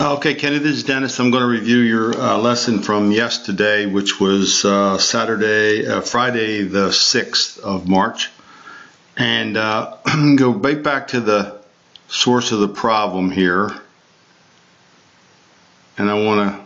Okay, Kenny, this is Dennis. I'm going to review your lesson from yesterday, which was Friday the 6th of March. And go right back to the source of the problem here. And I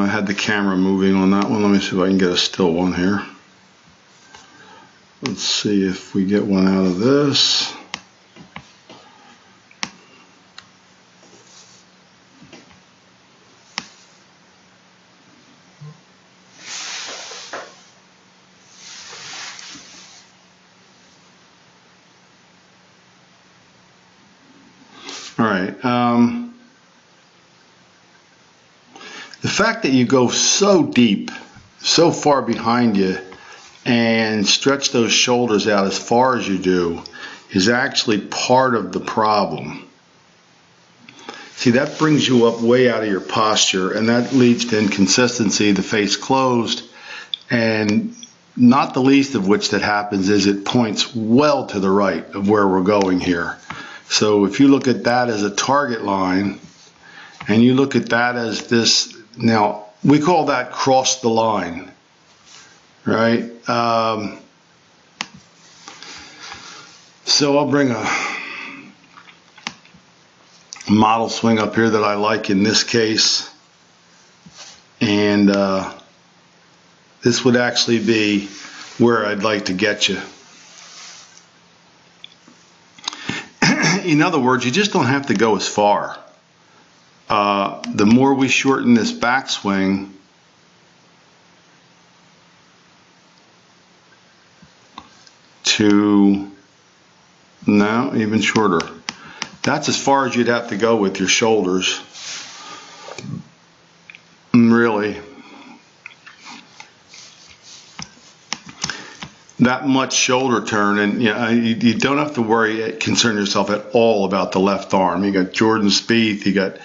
had the camera moving on that one. Let me see if I can get a still one here. Let's see if we get one out of this. All right. The fact that you go so deep, so far behind you, and stretch those shoulders out as far as you do is actually part of the problem. See, that brings you up way out of your posture, and that leads to inconsistency, the face closed, and not the least of which that happens is it points well to the right of where we're going here. So if you look at that as a target line, and you look at that as this, now we call that cross the line, right? So I'll bring a model swing up here that I like in this case, and this would actually be where I'd like to get you. In other words, you just don't have to go as far. The more we shorten this backswing, to now even shorter. That's as far as you'd have to go with your shoulders. Really. That much shoulder turn, and you don't have to concern yourself at all about the left arm. You got Jordan Spieth, you got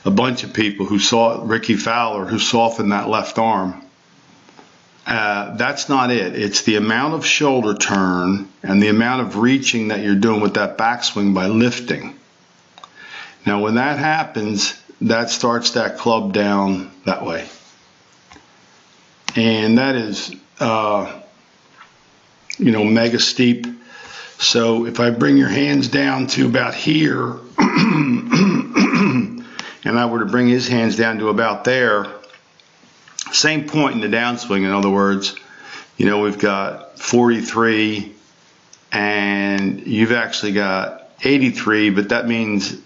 a bunch of people who saw Ricky Fowler who softened that left arm. That's not it. It's the amount of shoulder turn and the amount of reaching that you're doing with that backswing by lifting. Now when that happens, that starts that club down that way. And that is mega steep. So if I bring your hands down to about here, and I were to bring his hands down to about there, same point in the downswing. In other words, we've got 43 and you've actually got 83, but that means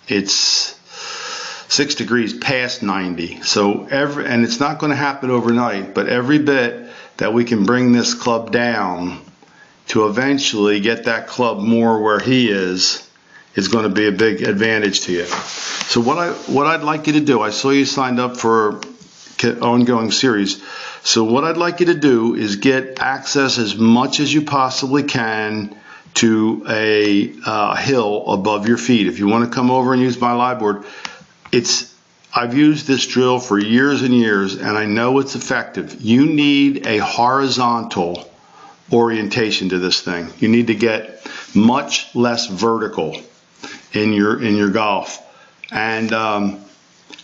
it's 6 degrees past 90. So and it's not going to happen overnight, but every bit that we can bring this club down to eventually get that club more where he is going to be a big advantage to you. So what I'd like you to do, I saw you signed up for an ongoing series. So what I'd like you to do is get access as much as you possibly can to a hill above your feet. If you want to come over and use my live board, I've used this drill for years and years, and I know it's effective. You need a horizontal orientation to this thing. You need to get much less vertical in your golf. And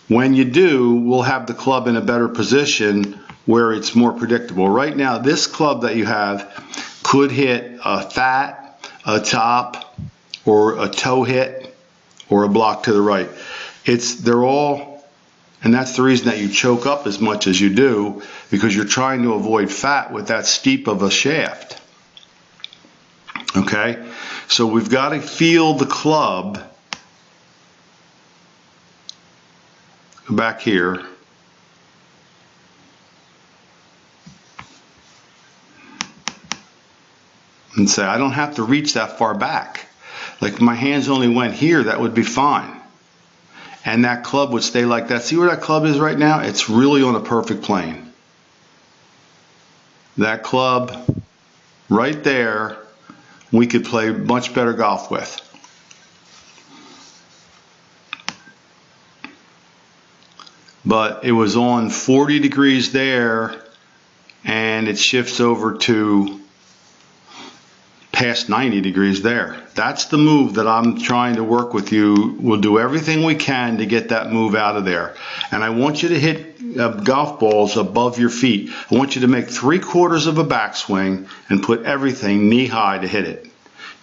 when you do, we'll have the club in a better position where it's more predictable. Right now, this club that you have could hit a fat, a top, or a toe hit, or a block to the right. They're all, and that's the reason that you choke up as much as you do, because you're trying to avoid fat with that steep of a shaft. Okay, so we've got to feel the club. Go back here. And say, I don't have to reach that far back. Like if my hands only went here, that would be fine. And that club would stay like that. See where that club is right now? It's really on a perfect plane. That club right there, we could play much better golf with. But it was on 40 degrees there, and it shifts over to past 90 degrees there. That's the move that I'm trying to work with you. We'll do everything we can to get that move out of there. And I want you to hit golf balls above your feet. I want you to make 3/4 of a backswing and put everything knee high to hit it.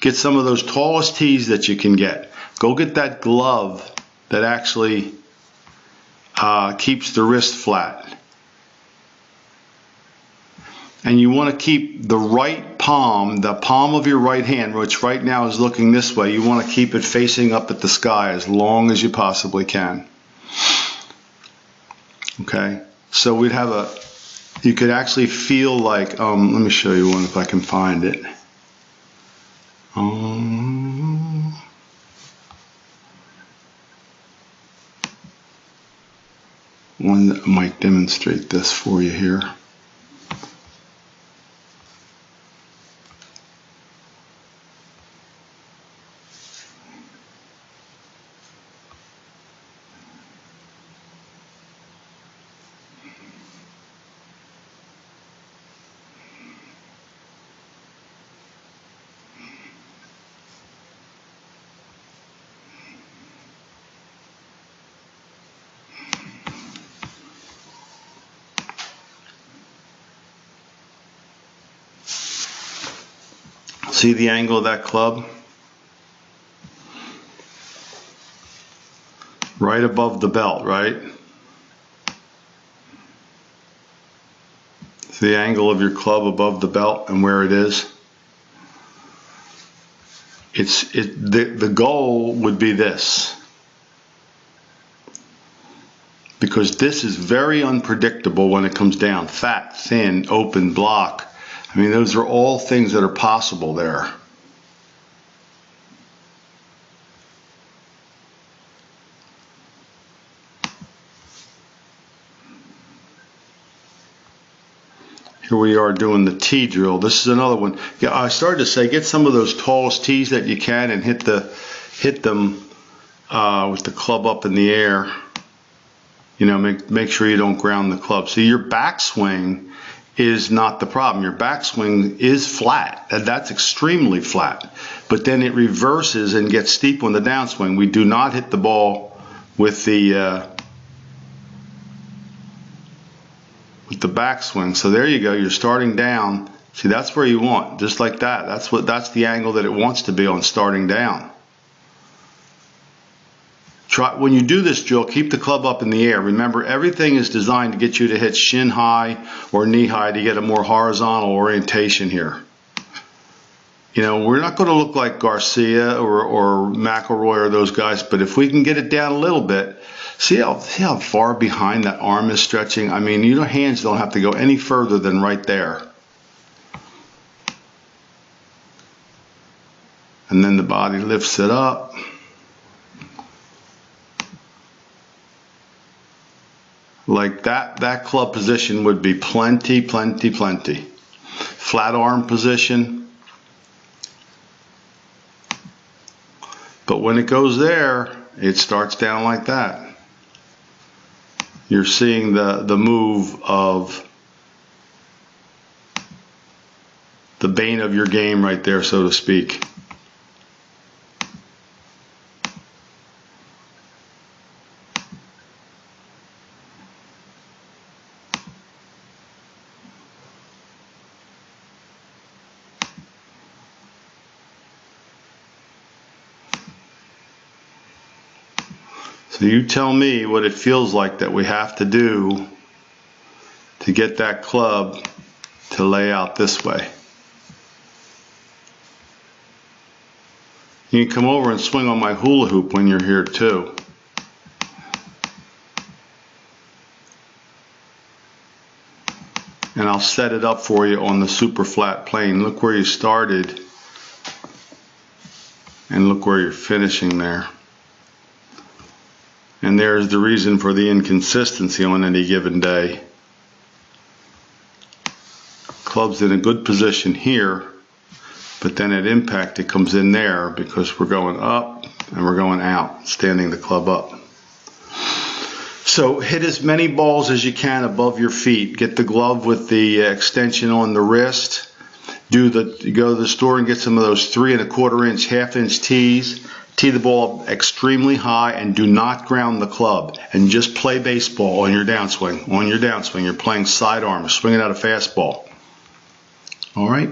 Get some of those tallest tees that you can get. Go get that glove that actually keeps the wrist flat. And you want to keep the right palm, the palm of your right hand, which right now is looking this way, you want to keep it facing up at the sky as long as you possibly can. Okay, so we'd have you could actually feel like, let me show you one if I can find it. One that might demonstrate this for you here. See the angle of that club? Right above the belt, right? See the angle of your club above the belt and where it is? The goal would be this. Because this is very unpredictable when it comes down. Fat, thin, open, block. I mean, those are all things that are possible there. Here we are doing the tee drill. This is another one. Yeah, I started to say get some of those tallest tees that you can and hit them with the club up in the air. You know, make sure you don't ground the club. So your backswing is not the problem. Your backswing is flat. That's extremely flat. But then it reverses and gets steep on the downswing. We do not hit the ball with the backswing. So there you go. You're starting down. See, that's where you want, just like that. That's the angle that it wants to be on starting down. When you do this drill, keep the club up in the air. Remember, everything is designed to get you to hit shin high or knee high to get a more horizontal orientation here. You know, we're not going to look like Garcia or McIlroy or those guys, but if we can get it down a little bit, see how far behind that arm is stretching? I mean, your hands don't have to go any further than right there. And then the body lifts it up. Like that club position would be plenty, plenty, plenty. Flat arm position. But when it goes there, it starts down like that. You're seeing the move of the bane of your game right there, so to speak. So you tell me what it feels like that we have to do to get that club to lay out this way. You can come over and swing on my hula hoop when you're here too. And I'll set it up for you on the super flat plane. Look where you started and look where you're finishing there. And there's the reason for the inconsistency on any given day. Club's in a good position here, but then at impact it comes in there because we're going up and we're going out, standing the club up. So hit as many balls as you can above your feet. Get the glove with the extension on the wrist. go to the store and get some of those 3 1/4 inch, half-inch tees. Tee the ball extremely high and do not ground the club, and just play baseball on your downswing. On your downswing, you're playing sidearm, swinging out a fastball. All right.